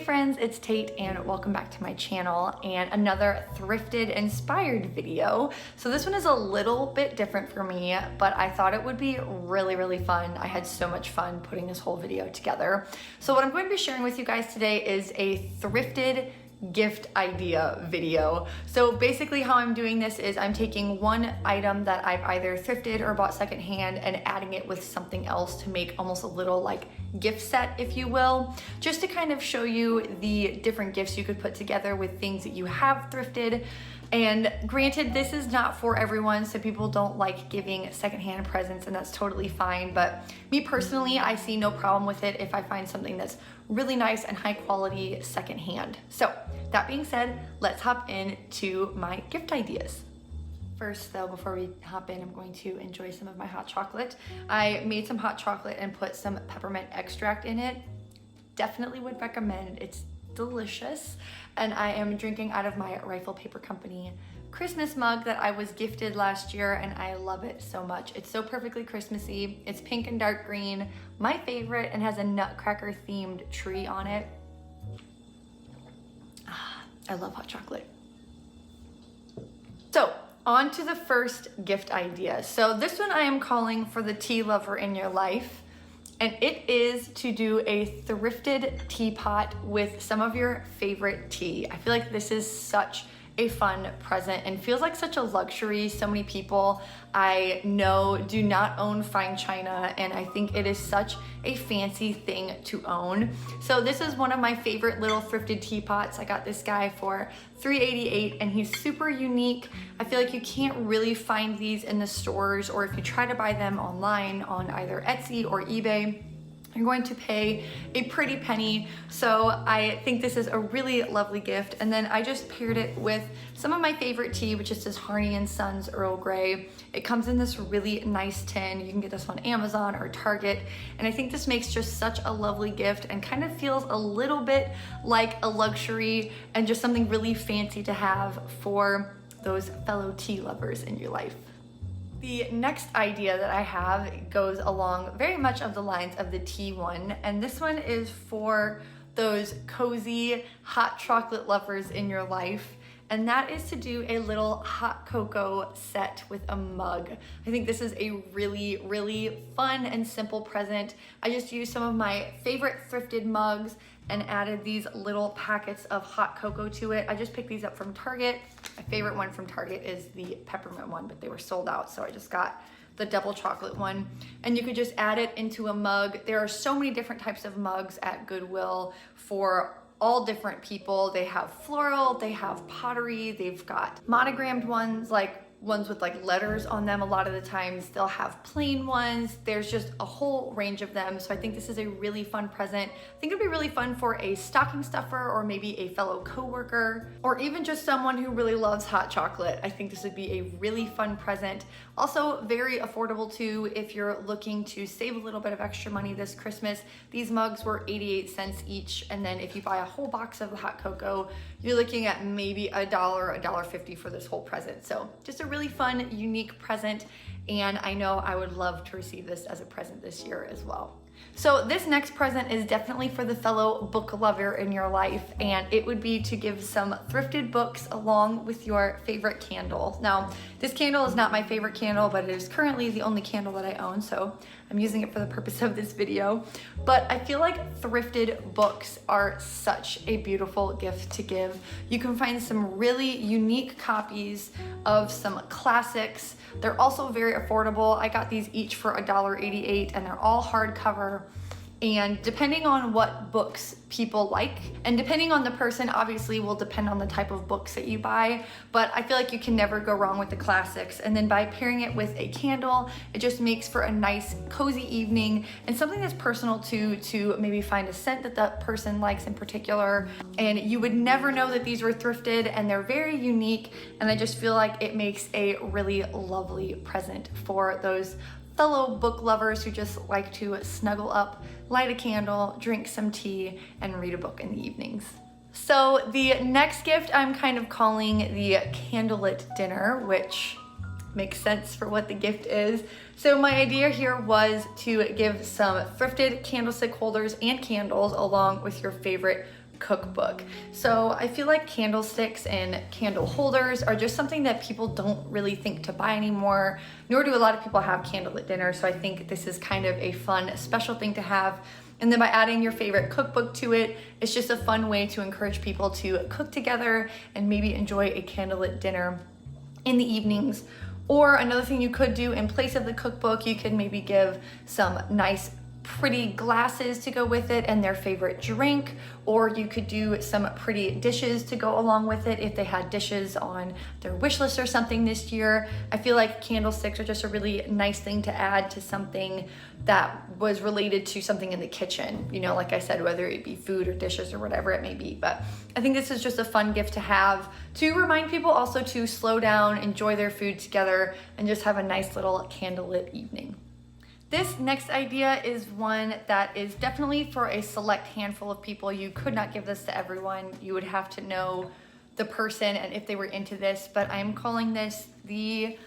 friends, it's Tate and welcome back to my channel and another thrifted inspired video. So this one is a little bit different for me, but I thought it would be really fun. I had so much fun putting this whole video together. So what I'm going to be sharing with you guys today is a thrifted gift idea video. So basically how I'm doing this is I'm taking one item that I've either thrifted or bought secondhand and adding it with something else to make almost a little like gift set, if you will, just to kind of show you the different gifts you could put together with things that you have thrifted. And granted, this is not for everyone, so people don't like giving secondhand presents, and that's totally fine. But me personally, I see no problem with it if I find something that's really nice and high quality secondhand. So that being said, let's hop into my gift ideas. First though, before we hop in, I'm going to enjoy some of my hot chocolate. I made some hot chocolate and put some peppermint extract in it. Definitely would recommend. It's delicious. And I am drinking out of my Rifle Paper Company Christmas mug that I was gifted last year, and I love it so much. It's so perfectly Christmassy. It's pink and dark green, my favorite, and has a nutcracker themed tree on it. I love hot chocolate. So on to the first gift idea. So this one I am calling for the tea lover in your life. And it is to do a thrifted teapot with some of your favorite tea. I feel like this is such a fun present and feels like such a luxury. So many people I know do not own fine china, and I think it is such a fancy thing to own. So this is one of my favorite little thrifted teapots. I got this guy for $3.88 and he's super unique. I feel like you can't really find these in the stores, or if you try to buy them online on either Etsy or eBay, you're going to pay a pretty penny. So I think this is a really lovely gift. And then I just paired it with some of my favorite tea, which is this Harney & Sons Earl Grey. It comes in this really nice tin. You can get this on Amazon or Target. And I think this makes just such a lovely gift and kind of feels a little bit like a luxury and just something really fancy to have for those fellow tea lovers in your life. The next idea that I have goes along very much of the lines of the tea one, and this one is for those cozy hot chocolate lovers in your life, and that is to do a little hot cocoa set with a mug. I think this is a really fun and simple present. I just used some of my favorite thrifted mugs and added these little packets of hot cocoa to it. I just picked these up from Target. My favorite one from Target is the peppermint one, but they were sold out, so I just got the double chocolate one. And you could just add it into a mug. There are so many different types of mugs at Goodwill for all different people. They have floral, they have pottery, they've got monogrammed ones, like ones with like letters on them. A lot of the times they'll have plain ones. There's just a whole range of them. So I think this is a really fun present. I think it'd be really fun for a stocking stuffer or maybe a fellow coworker, or even just someone who really loves hot chocolate. I think this would be a really fun present. Also very affordable too if you're looking to save a little bit of extra money this Christmas. These mugs were 88 cents each, and then if you buy a whole box of hot cocoa, you're looking at maybe $1, $1.50 for this whole present. So just a really fun, unique present, and I know I would love to receive this as a present this year as well. So this next present is definitely for the fellow book lover in your life, and it would be to give some thrifted books along with your favorite candle. Now, this candle is not my favorite candle, but it is currently the only candle that I own, so I'm using it for the purpose of this video. But I feel like thrifted books are such a beautiful gift to give. You can find some really unique copies of some classics. They're also very affordable. I got these each for $1.88, and they're all hardcover. And depending on what books people like, and depending on the person, obviously will depend on the type of books that you buy, but I feel like you can never go wrong with the classics. And then by pairing it with a candle, it just makes for a nice cozy evening and something that's personal to maybe find a scent that that person likes in particular. And you would never know that these were thrifted, and they're very unique, and I just feel like it makes a really lovely present for those fellow book lovers who just like to snuggle up, light a candle, drink some tea, and read a book in the evenings. So the next gift I'm kind of calling the candlelit dinner, which makes sense for what the gift is. So my idea here was to give some thrifted candlestick holders and candles along with your favorite cookbook. So I feel like candlesticks and candle holders are just something that people don't really think to buy anymore, nor do a lot of people have candlelit dinner. So I think this is kind of a fun, special thing to have. And then by adding your favorite cookbook to it, it's just a fun way to encourage people to cook together and maybe enjoy a candlelit dinner in the evenings. Or another thing you could do in place of the cookbook, you could maybe give some nice pretty glasses to go with it and their favorite drink, or you could do some pretty dishes to go along with it if they had dishes on their wish list or something this year. I feel like candlesticks are just a really nice thing to add to something that was related to something in the kitchen, you know, like I said, whether it be food or dishes or whatever it may be. But I think this is just a fun gift to have to remind people also to slow down, enjoy their food together, and just have a nice little candlelit evening. This next idea is one that is definitely for a select handful of people. You could not give this to everyone. You would have to know the person and if they were into this, but I'm calling this the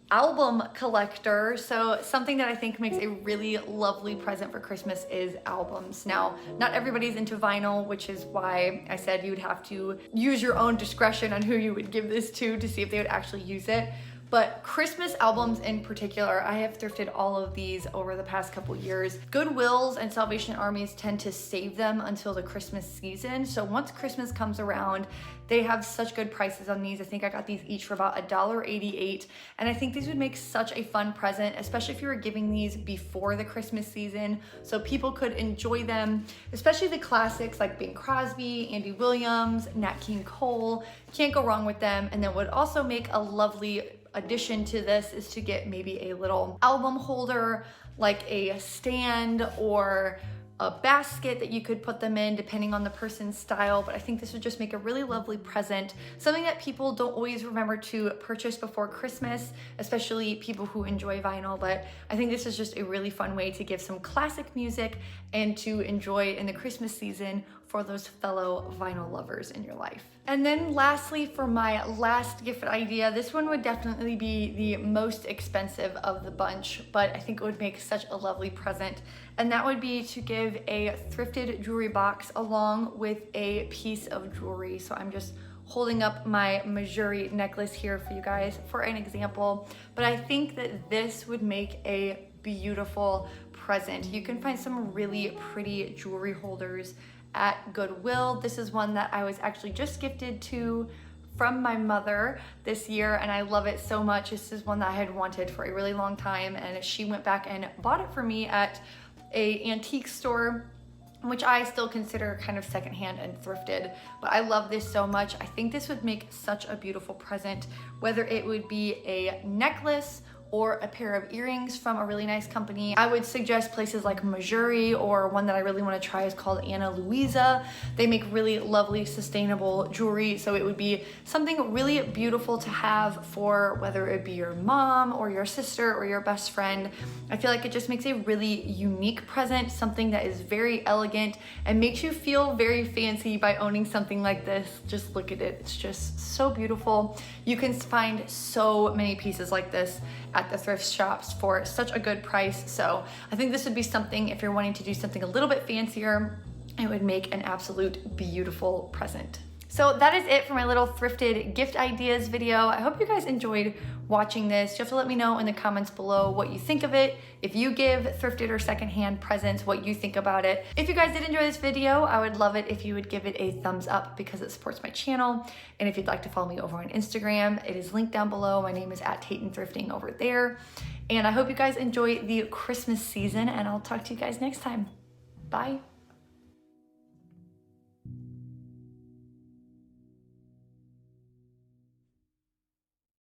album collector. So something that I think makes a really lovely present for Christmas is albums. Now, not everybody's into vinyl, which is why I said you would have to use your own discretion on who you would give this to see if they would actually use it. But Christmas albums in particular, I have thrifted all of these over the past couple years. Goodwills and Salvation Armies tend to save them until the Christmas season. So once Christmas comes around, they have such good prices on these. I think I got these each for about $1.88. And I think these would make such a fun present, especially if you were giving these before the Christmas season, so people could enjoy them, especially the classics like Bing Crosby, Andy Williams, Nat King Cole. Can't go wrong with them. And then would also make a lovely addition to this is to get maybe a little album holder, like a stand or a basket that you could put them in depending on the person's style. But I think this would just make a really lovely present, something that people don't always remember to purchase before Christmas, especially people who enjoy vinyl. But I think this is just a really fun way to give some classic music and to enjoy in the Christmas season for those fellow vinyl lovers in your life. And then lastly, for my last gift idea, this one would definitely be the most expensive of the bunch, but I think it would make such a lovely present. And that would be to give a thrifted jewelry box along with a piece of jewelry. So I'm just holding up my Missouri necklace here for you guys for an example, but I think that this would make a beautiful present. You can find some really pretty jewelry holders at Goodwill. This is one that I was actually just gifted to from my mother this year, and I love it so much. This is one that I had wanted for a really long time, and she went back and bought it for me at a antique store, which I still consider kind of secondhand and thrifted, but I love this so much. I think this would make such a beautiful present, whether it would be a necklace or a pair of earrings from a really nice company. I would suggest places like Missouri, or one that I really want to try is called Ana Luisa. They make really lovely sustainable jewelry, so it would be something really beautiful to have for whether it be your mom or your sister or your best friend. I feel like it just makes a really unique present, something that is very elegant and makes you feel very fancy by owning something like this. Just look at it, it's just so beautiful. You can find so many pieces like this at the thrift shops for such a good price. So I think this would be something, if you're wanting to do something a little bit fancier, it would make an absolute beautiful present. So that is it for my little thrifted gift ideas video. I hope you guys enjoyed watching this. You have to let me know in the comments below what you think of it. If you give thrifted or secondhand presents, what you think about it. If you guys did enjoy this video, I would love it if you would give it a thumbs up because it supports my channel. And if you'd like to follow me over on Instagram, it is linked down below. My name is @TaytonThrifting over there. And I hope you guys enjoy the Christmas season, and I'll talk to you guys next time. Bye.